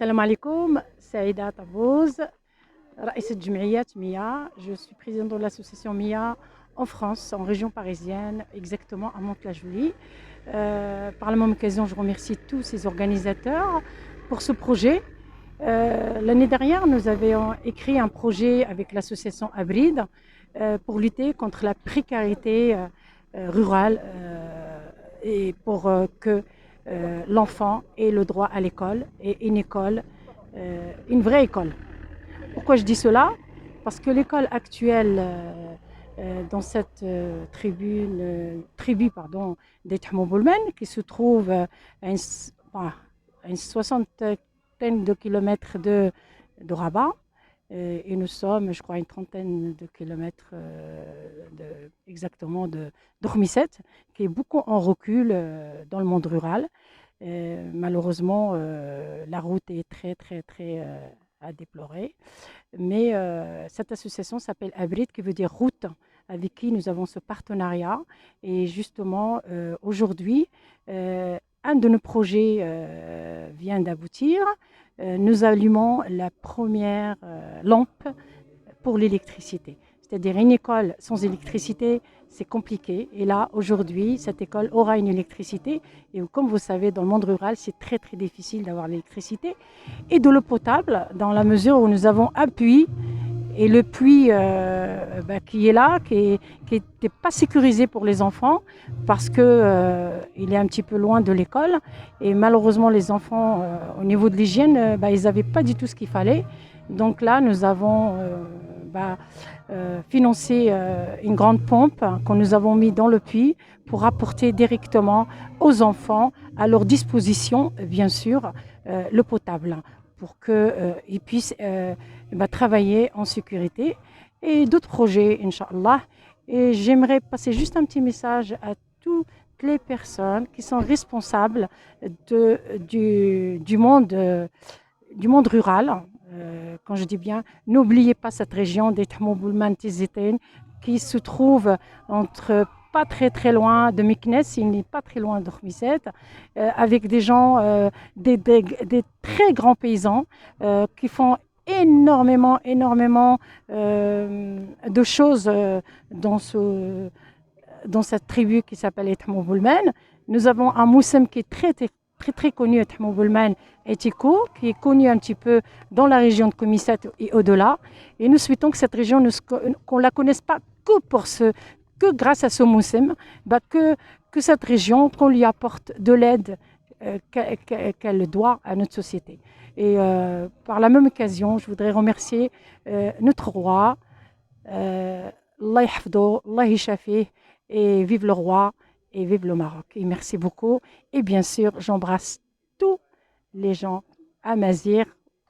Salam alaikum, Saïda Tabouz, Raïs Djemiyat Mia. Je suis présidente de l'association Mia en France, en région parisienne, exactement à Mantes-la-Jolie. Par la même occasion, je remercie tous ces organisateurs pour ce projet. L'année dernière, nous avions écrit un projet avec l'association Abrid pour lutter contre la précarité rurale et pour que l'enfant ait le droit à l'école et une école, une vraie école. Pourquoi je dis cela? Parce que l'école actuelle dans cette tribu des Tchmoboulmen, qui se trouve à une soixantaine de kilomètres de Rabat, et nous sommes, je crois, à une trentaine de kilomètres exactement de Khmisset, qui est beaucoup en recul dans le monde rural. Malheureusement, la route est très à déplorer. Mais cette association s'appelle Abrid, qui veut dire route, avec qui nous avons ce partenariat. Et justement, aujourd'hui, un de nos projets vient d'aboutir. Nous allumons la première lampe pour l'électricité. C'est-à-dire une école sans électricité, c'est compliqué. Et là, aujourd'hui, cette école aura une électricité. Et comme vous savez, dans le monde rural, c'est très difficile d'avoir l'électricité. Et de l'eau potable, dans la mesure où nous avons un puits. Et le puits qui est là, qui n'était pas sécurisé pour les enfants, parce qu'il est un petit peu loin de l'école. Et malheureusement, les enfants, au niveau de l'hygiène, ils n'avaient pas du tout ce qu'il fallait. Donc là, nous avons financé une grande pompe que nous avons mis dans le puits pour apporter directement aux enfants, à leur disposition, bien sûr, l'eau potable, pour qu'ils puissent travailler en sécurité. Et d'autres projets, Inch'Allah. Et j'aimerais passer juste un petit message à toutes les personnes qui sont responsables du monde rural. Quand je dis bien, n'oubliez pas cette région des Tchmoboulman Tizéten qui se trouve entre pas très loin de Meknès, il n'est pas très loin de Khmisset, avec des gens, des très grands paysans qui font énormément de choses dans cette tribu qui s'appelle les Tchmoboulmen. Nous avons un moussem qui est très connu à Tchmoboulmen et Tiko, qui est connu un petit peu dans la région de Khmisset et au-delà. Et nous souhaitons que cette région, qu'on ne la connaisse pas que grâce à ce moussem, que cette région, qu'on lui apporte de l'aide qu'elle doit à notre société. Et par la même occasion, je voudrais remercier notre roi, Allah yahfadou, Allah yishafih, et vive le roi et vive le Maroc. Et merci beaucoup. Et bien sûr, j'embrasse tous les gens à Mazir,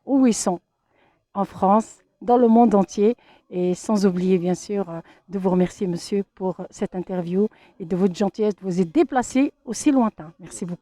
où ils sont, en France, dans le monde entier. Et sans oublier, bien sûr, de vous remercier, monsieur, pour cette interview et de votre gentillesse de vous être déplacé aussi lointain. Merci beaucoup.